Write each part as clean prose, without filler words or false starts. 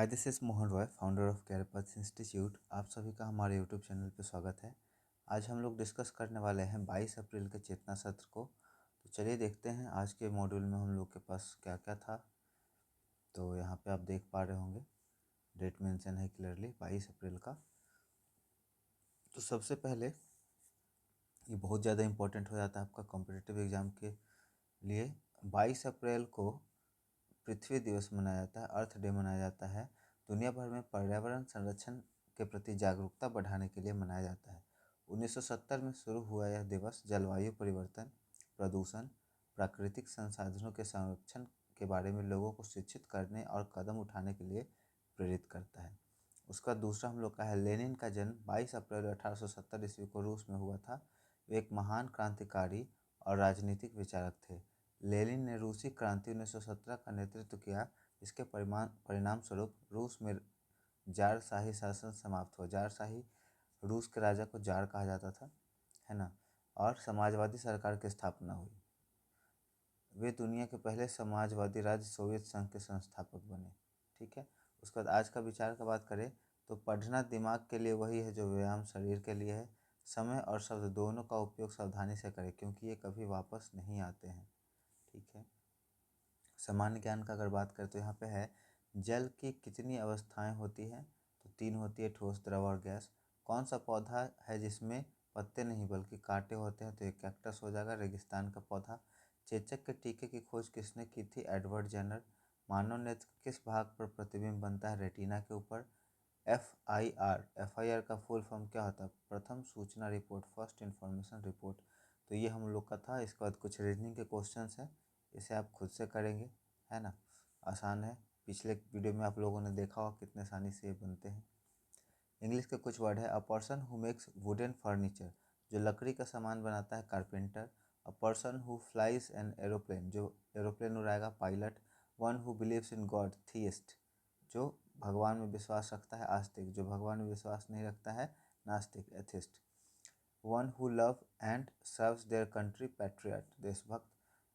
Hi this is Mohan Roy founder of Carepath institute. आप सभी का हमारे यूट्यूब चैनल पर स्वागत है। आज हम लोग डिस्कस करने वाले हैं 22 अप्रैल के चेतना सत्र को। तो चलिए देखते हैं आज के मॉड्यूल में हम लोग के पास क्या क्या था। तो यहाँ पे आप देख पा रहे होंगे डेट मेंशन है क्लियरली 22 अप्रैल का। तो सबसे पहले ये बहुत ज़्यादा इम्पोर्टेंट हो जाता है आपका कॉम्पिटिटिव एग्ज़ाम के लिए। 22 अप्रैल को पृथ्वी दिवस मनाया जाता है, अर्थ डे मनाया जाता है। दुनिया भर में पर्यावरण संरक्षण के प्रति जागरूकता बढ़ाने के लिए मनाया जाता है। 1970 में शुरू हुआ यह दिवस जलवायु परिवर्तन, प्रदूषण, प्राकृतिक संसाधनों के संरक्षण के बारे में लोगों को शिक्षित करने और कदम उठाने के लिए प्रेरित करता है। उसका दूसरा हम लोग का है लेनिन का जन्म 22 अप्रैल 1870 ईस्वी को रूस में हुआ था। वे एक महान क्रांतिकारी और राजनीतिक विचारक थे। लेनिन ने रूसी क्रांति 1917 का नेतृत्व किया। इसके परिणाम स्वरूप रूस में जार-शाही शासन समाप्त हुआ। जार-शाही रूस के राजा को जार कहा जाता था, है ना। और समाजवादी सरकार की स्थापना हुई। वे दुनिया के पहले समाजवादी राज्य सोवियत संघ के संस्थापक बने। ठीक है। उसके बाद आज का विचार का बात करें तो पढ़ना दिमाग के लिए वही है जो व्यायाम शरीर के लिए है। समय और शब्द दोनों का उपयोग सावधानी से करें क्योंकि ये कभी वापस नहीं आते हैं। ठीक है। सामान्य ज्ञान का अगर बात करें तो यहाँ पे है जल की कितनी अवस्थाएं होती हैं, तो 3 होती है, ठोस, द्रव और गैस। कौन सा पौधा है जिसमें पत्ते नहीं बल्कि कांटे होते हैं, तो एक कैक्टस हो जाएगा, रेगिस्तान का पौधा। चेचक के टीके की खोज किसने की थी, एडवर्ड जेनर। मानव नेत्र किस भाग पर प्रतिबिंब बनता है, रेटिना के ऊपर। एफ आई आर का फुल फॉर्म क्या होता है, प्रथम सूचना रिपोर्ट, फर्स्ट इंफॉर्मेशन रिपोर्ट। तो ये हम लोग का था। इसके बाद कुछ रीजनिंग के क्वेश्चंस हैं, इसे आप खुद से करेंगे, है ना। आसान है, पिछले वीडियो में आप लोगों ने देखा होगा कितने आसानी से ये बनते हैं। इंग्लिश के कुछ वर्ड है, a person who makes wooden furniture, जो लकड़ी का सामान बनाता है, carpenter. A person who flies an aeroplane, जो एरोप्लेन उड़ाएगा, pilot. One who believes in god, theist, जो भगवान में विश्वास रखता है, आस्तिक, जो भगवान में विश्वास नहीं रखता है, नास्तिक, atheist. One who love and serves their country, patriot, देशभक्त।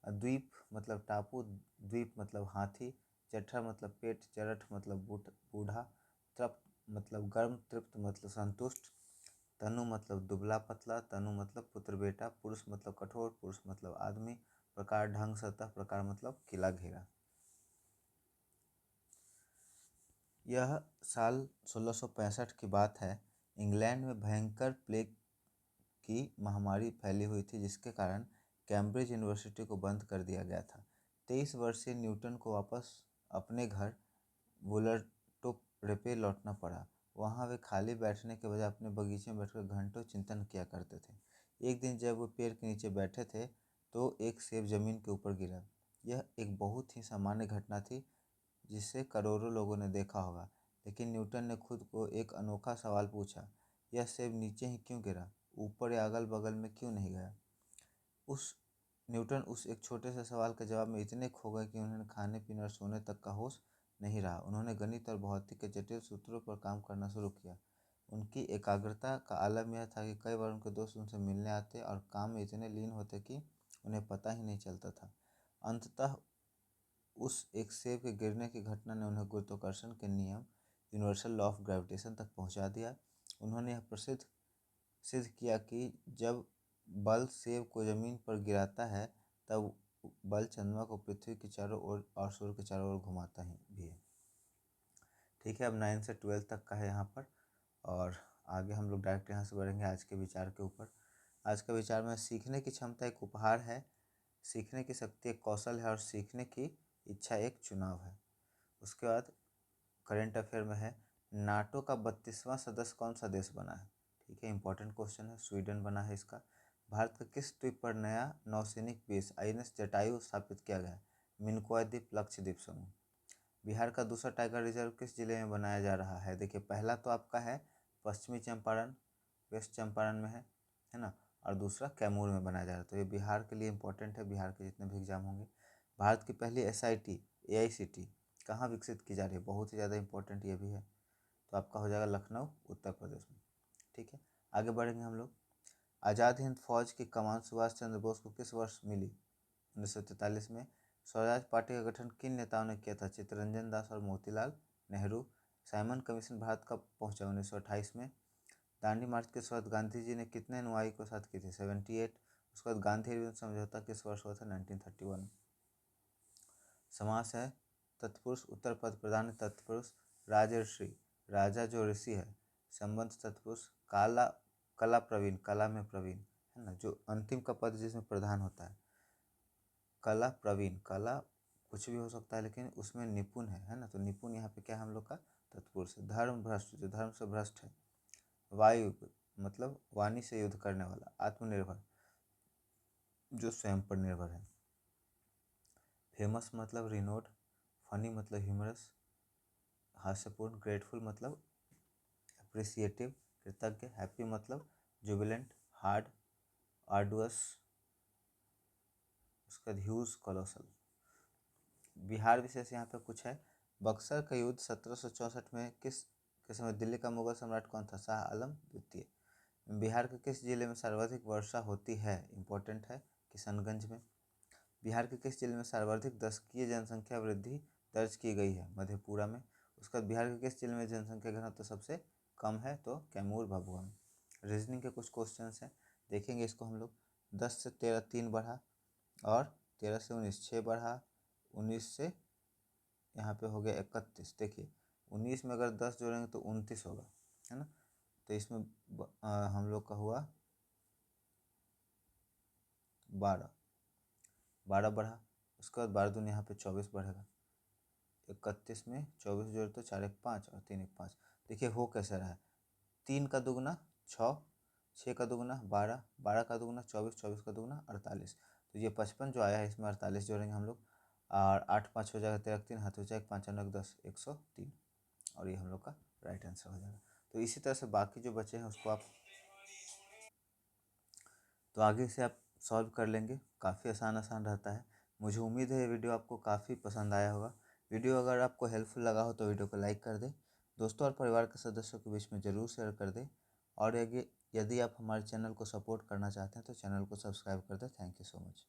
द्वीप मतलब टापू, द्वीप मतलब हाथी। जठर मतलब पेट, जरठ मतलब बूढ़ा। तृप्त मतलब गर्म, तृप्त मतलब संतुष्ट। तनु मतलब दुबला पतला, तनु मतलब पुत्र बेटा। पुरुष मतलब कठोर, पुरुष मतलब आदमी। प्रकार ढंग सतह, प्रकार मतलब किला घेरा। यह साल 1665 की बात है। इंग्लैंड में भयंकर प्लेग की महामारी फैली हुई थी जिसके कारण कैम्ब्रिज यूनिवर्सिटी को बंद कर दिया गया था। 23 वर्षीय न्यूटन को वापस अपने घर वुलरटोप्रेपे लौटना पड़ा। वहाँ वे खाली बैठने के बजाय अपने बगीचे में बैठकर घंटों चिंतन किया करते थे। एक दिन जब वो पेड़ के नीचे बैठे थे तो एक सेब जमीन के ऊपर गिरा। यह एक बहुत ही सामान्य घटना थी जिसे करोड़ों लोगों ने देखा होगा, लेकिन न्यूटन ने खुद को एक अनोखा सवाल पूछा, यह सेब नीचे ही क्यों गिरा, ऊपर या अगल बगल में क्यों नहीं गया। न्यूटन उस एक छोटे से सवाल के जवाब में इतने खो गए कि उन्होंने खाने पीने और सोने तक का होश नहीं रहा। उन्होंने गणित और भौतिकी के जटिल सूत्रों पर काम करना शुरू किया। उनकी एकाग्रता का आलम यह था कि कई बार उनके दोस्त उनसे मिलने आते और काम में इतने लीन होते कि उन्हें पता ही नहीं चलता था। अंततः उस एक सेब के गिरने की घटना ने उन्हें गुरुत्वाकर्षण के नियम, यूनिवर्सल लॉ ऑफ ग्रेविटेशन तक पहुंचा दिया। उन्होंने यह सिद्ध किया कि जब बल सेब को जमीन पर गिराता है तब बल चंद्रमा को पृथ्वी के चारों ओर और सूर्य के चारों ओर घुमाता ही भी है। ठीक है, अब 9 से 12 तक का है यहाँ पर, और आगे हम लोग डायरेक्ट यहाँ से बढ़ेंगे आज के विचार के ऊपर। आज का विचार में सीखने की क्षमता एक उपहार है, सीखने की शक्ति एक कौशल है और सीखने की इच्छा एक चुनाव है। उसके बाद करंट अफेयर में है, नाटो का 32वां सदस्य कौन सा देश बना है। ठीक है, इंपॉर्टेंट क्वेश्चन है, स्वीडन बना है इसका। भारत का किस द्वीप पर नया नौसैनिक बेस INS जटायु स्थापित किया गया है, मिनकॉय द्वीप, लक्षद्वीप समूह। बिहार का दूसरा टाइगर रिजर्व किस जिले में बनाया जा रहा है। देखिए, पहला तो आपका है पश्चिमी चंपारण, वेस्ट चंपारण में है ना, और दूसरा कैमूर में बनाया जा रहा है। तो ये बिहार के लिए इंपॉर्टेंट है, बिहार के जितने भी एग्जाम होंगे। भारत की पहली SIT AICT कहाँ विकसित की जा रही है, बहुत ही ज़्यादा इंपॉर्टेंट ये भी है। तो आपका हो जाएगा लखनऊ, उत्तर प्रदेश में। ठीक है, आगे बढ़ेंगे हम लोग। आज़ाद हिंद फौज की कमान सुभाष चंद्र बोस को किस वर्ष मिली, 1943 में। स्वराज पार्टी का गठन किन नेताओं ने किया था, चित्तरंजन दास और मोतीलाल नेहरू। साइमन कमीशन भारत कब पहुंचा? 1928 में। दांडी मार्च की शुरुआत गांधी जी ने कितने अनुयायी के साथ की थी? 78। उसके बाद गांधी अरविंद समझौता किस वर्ष हुआ था? 1931। समास है तत्पुरुष उत्तर पद प्रधान तत्पुरुष राजर्षि, राजा जो ऋषि है। संबंध तत्पुरुष काला, कला प्रवीण, कला में प्रवीण है ना, जो अंतिम का पद जिसमें प्रधान होता है। कला प्रवीण, कला कुछ भी हो सकता है लेकिन उसमें निपुण है ना, तो निपुण यहाँ पे क्या है हम लोग का? तत्पुरुष। धर्म भ्रष्ट, जो धर्म से भ्रष्ट है। वायु मतलब वाणी से युद्ध करने वाला। आत्मनिर्भर, जो स्वयं पर निर्भर है। फेमस मतलब रिनोड। फनी मतलब ह्यूमरस, हास्यपूर्ण। ग्रेटफुल मतलब अप्रिसिएटिव, कृतज्ञ। हैप्पी मतलब जुबिलेंट। Hard, arduous. उसका ह्यूज, कोलोसल। बिहार विशेष यहाँ पे कुछ है। बक्सर का युद्ध 1764 में के समय दिल्ली का मुगल सम्राट कौन था? शाह आलम द्वितीय। बिहार के किस जिले में सर्वाधिक वर्षा होती है? इम्पोर्टेंट है, किशनगंज में। बिहार के किस जिले में सर्वाधिक दशकीय जनसंख्या वृद्धि दर्ज की गई है? मधेपुरा में। उसके बाद बिहार के किस जिले में जनसंख्या घनत्व सबसे कम है? तो कैमूर, भभुआ में। रीजनिंग के कुछ क्वेश्चन हैं, देखेंगे इसको हम लोग। 10 से 13 3 बढ़ा, और 13 से 19 6 बढ़ा, 19 से यहाँ पे हो गया 31। देखिए 19 में अगर 10 जोड़ेंगे तो 29 होगा, है ना। तो इसमें हम लोग का हुआ 12, 12 बढ़ा। उसके बाद 12 दूनी यहाँ पे 24 बढ़ेगा। 31 में 24 जोड़े तो 4 1 5 और 3 1 5। देखिए हो कैसे रहा है? 3 का दुगुना 6, 6 का दुगुना 12, 12 का दुगुना 24, 24 का दुगुना 48। तो ये 55 जो आया है इसमें 48 जोड़ेंगे हम लोग, और 8 5 हो जाएगा 13 3, हाथ हो जाएगा 5 9 10 103, और ये हम लोग का राइट आंसर हो जाएगा। तो इसी तरह से बाकी जो बचे हैं उसको आप तो आगे से आप सॉल्व कर लेंगे। काफ़ी आसान आसान रहता है। मुझे उम्मीद है ये वीडियो आपको काफ़ी पसंद आया होगा। वीडियो अगर आपको हेल्पफुल लगा हो तो वीडियो को लाइक कर दें, दोस्तों और परिवार के सदस्यों के बीच में ज़रूर शेयर कर दें, और यदि आप हमारे चैनल को सपोर्ट करना चाहते हैं तो चैनल को सब्सक्राइब कर दें। Thank you so much.